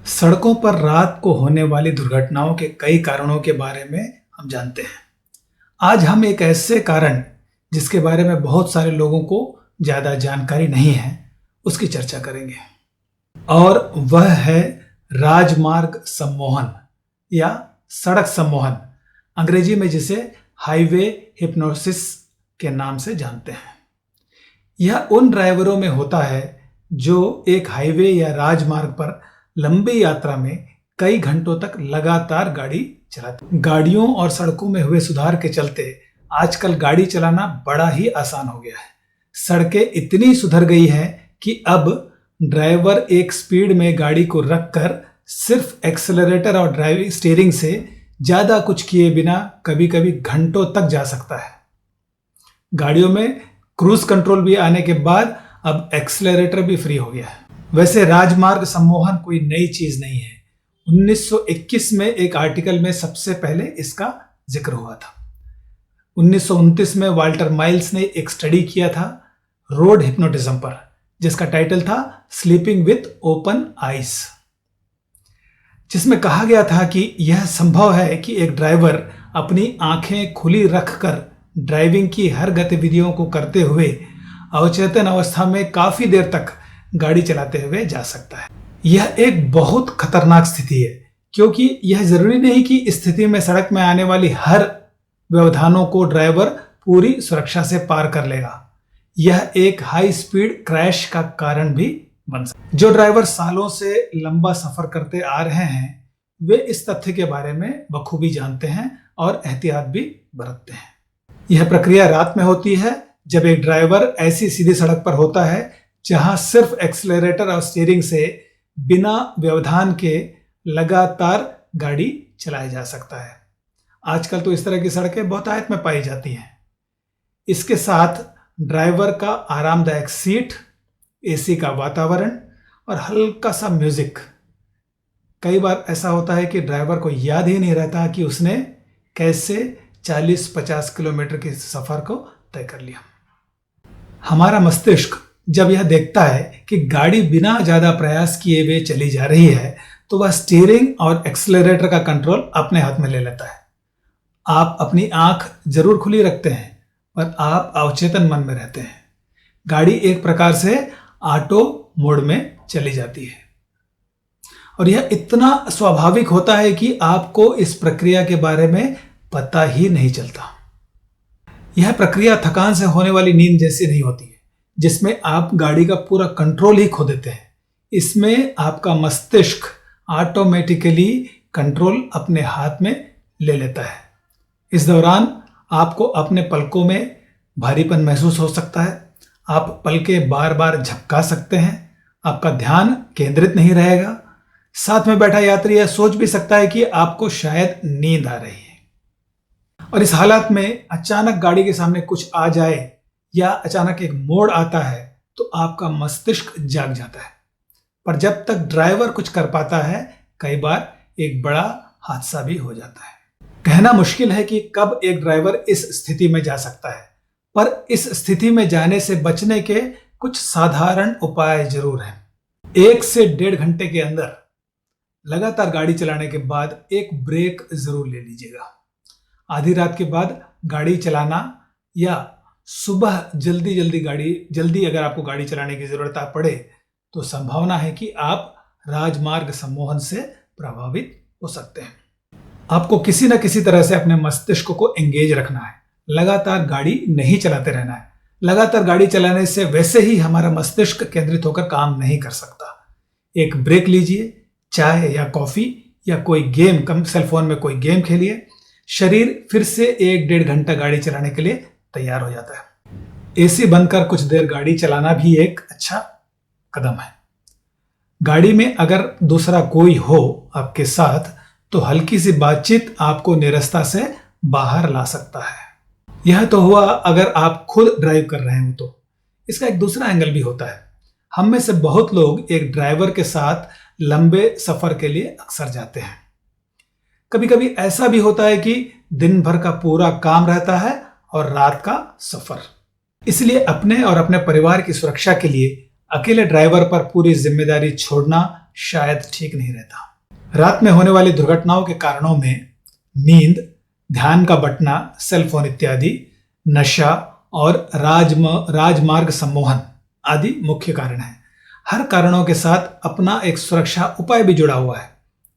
सड़कों पर रात को होने वाली दुर्घटनाओं के कई कारणों के बारे में हम जानते हैं। आज हम एक ऐसे कारण जिसके बारे में बहुत सारे लोगों को ज़्यादा जानकारी नहीं है, उसकी चर्चा करेंगे। और वह है राजमार्ग सम्मोहन या सड़क सम्मोहन, अंग्रेजी में जिसे हाईवे हिप्नोसिस के नाम से जानते हैं। यह उन ड्राइवरों में होता है जो एक हाईवे या राजमार्ग पर लंबी यात्रा में कई घंटों तक लगातार गाड़ी चलाते। गाड़ियों और सड़कों में हुए सुधार के चलते आजकल गाड़ी चलाना बड़ा ही आसान हो गया है। सड़कें इतनी सुधर गई हैं कि अब ड्राइवर एक स्पीड में गाड़ी को रखकर सिर्फ एक्सेलरेटर और ड्राइविंग स्टीयरिंग से ज़्यादा कुछ किए बिना कभी कभी घंटों तक जा सकता है। गाड़ियों में क्रूज कंट्रोल भी आने के बाद अब एक्सेलरेटर भी फ्री हो गया है। वैसे राजमार्ग सम्मोहन कोई नई चीज नहीं है। 1921 में एक आर्टिकल में सबसे पहले इसका जिक्र हुआ था। 1929 में वाल्टर माइल्स ने एक स्टडी किया था रोड हिप्नोटिज्म पर, जिसका टाइटल था स्लीपिंग विथ ओपन आइज, जिसमें कहा गया था कि यह संभव है कि एक ड्राइवर अपनी आंखें खुली रखकर ड्राइविंग की हर गतिविधियों को करते हुए अवचेतन अवस्था में काफी देर तक गाड़ी चलाते हुए जा सकता है। यह एक बहुत खतरनाक स्थिति है, क्योंकि यह जरूरी नहीं कि इस स्थिति में सड़क में आने वाली हर व्यवधानों को ड्राइवर पूरी सुरक्षा से पार कर लेगा। यह एक हाई स्पीड क्रैश का कारण भी बन सकता है। जो ड्राइवर सालों से लंबा सफर करते आ रहे हैं वे इस तथ्य के बारे में बखूबी जानते हैं और एहतियात भी बरतते हैं। यह प्रक्रिया रात में होती है, जब एक ड्राइवर ऐसी सीधी सड़क पर होता है जहां सिर्फ एक्सेलरेटर और स्टीयरिंग से बिना व्यवधान के लगातार गाड़ी चलाई जा सकता है। आजकल तो इस तरह की सड़कें बहुतायत में पाई जाती हैं। इसके साथ ड्राइवर का आरामदायक सीट, एसी का वातावरण और हल्का सा म्यूजिक। कई बार ऐसा होता है कि ड्राइवर को याद ही नहीं रहता कि उसने कैसे 40-50 किलोमीटर के सफर को तय कर लिया। हमारा मस्तिष्क जब यह देखता है कि गाड़ी बिना ज्यादा प्रयास किए हुए चली जा रही है तो वह स्टीयरिंग और एक्सेलरेटर का कंट्रोल अपने हाथ में ले लेता है। आप अपनी आंख जरूर खुली रखते हैं, पर आप अवचेतन मन में रहते हैं। गाड़ी एक प्रकार से ऑटो मोड में चली जाती है और यह इतना स्वाभाविक होता है कि आपको इस प्रक्रिया के बारे में पता ही नहीं चलता। यह प्रक्रिया थकान से होने वाली नींद जैसी नहीं होती है, जिसमें आप गाड़ी का पूरा कंट्रोल ही खो देते हैं। इसमें आपका मस्तिष्क ऑटोमेटिकली कंट्रोल अपने हाथ में ले लेता है। इस दौरान आपको अपने पलकों में भारीपन महसूस हो सकता है। आप पलकें बार बार झपका सकते हैं। आपका ध्यान केंद्रित नहीं रहेगा। साथ में बैठा यात्री यह सोच भी सकता है कि आपको शायद नींद आ रही है। और इस हालत में अचानक गाड़ी के सामने कुछ आ जाए या अचानक एक मोड़ आता है तो आपका मस्तिष्क जाग जाता है। पर जब तक ड्राइवर कुछ कर पाता है, कई बार एक बड़ा हादसा भी हो जाता है। कहना मुश्किल है कि कब एक ड्राइवर इस स्थिति में जा सकता है, पर इस स्थिति में जाने से बचने के कुछ साधारण उपाय जरूर हैं। 1 से 1.5 घंटे के अंदर लगातार गाड़ी चलाने के बाद एक ब्रेक जरूर ले लीजिएगा। आधी रात के बाद गाड़ी चलाना या सुबह जल्दी अगर आपको गाड़ी चलाने की जरूरत पड़े तो संभावना है कि आप राजमार्ग सम्मोहन से प्रभावित हो सकते हैं। आपको किसी न किसी तरह से अपने मस्तिष्क को एंगेज रखना है। लगातार गाड़ी नहीं चलाते रहना है। लगातार गाड़ी चलाने से वैसे ही हमारा मस्तिष्क केंद्रित होकर काम नहीं कर सकता। एक ब्रेक लीजिए, चाय या कॉफी या कोई गेम, कम सेलफोन में कोई गेम खेलिए। शरीर फिर से 1-1.5 घंटा गाड़ी चलाने के लिए तैयार हो जाता है। एसी बंद कर कुछ देर गाड़ी चलाना भी एक अच्छा कदम है। गाड़ी में अगर दूसरा कोई हो आपके साथ तो हल्की सी बातचीत आपको निरस्ता से बाहर ला सकता है। यह तो हुआ अगर आप खुद ड्राइव कर रहे हो तो। इसका एक दूसरा एंगल भी होता है। हम में से बहुत लोग एक ड्राइवर के साथ लंबे सफर के लिए अक्सर जाते हैं। कभी कभी ऐसा भी होता है कि दिन भर का पूरा काम रहता है और रात का सफर। इसलिए अपने और अपने परिवार की सुरक्षा के लिए अकेले ड्राइवर पर पूरी जिम्मेदारी छोड़ना शायद ठीक नहीं रहता। रात में होने वाली दुर्घटनाओं के कारणों में नींद, ध्यान का बंटना, सेल फोन इत्यादि, नशा और राजमार्ग सम्मोहन आदि मुख्य कारण हैं। हर कारणों के साथ अपना एक सुरक्षा उपाय भी जुड़ा हुआ है।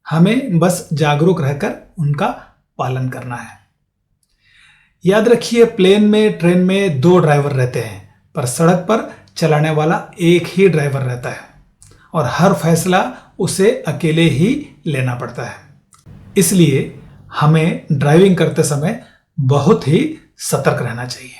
हमें बस जागरूक रहकर उनका पालन करना है। याद रखिए, प्लेन में, ट्रेन में 2 ड्राइवर रहते हैं, पर सड़क पर चलाने वाला एक ही ड्राइवर रहता है और हर फैसला उसे अकेले ही लेना पड़ता है। इसलिए हमें ड्राइविंग करते समय बहुत ही सतर्क रहना चाहिए।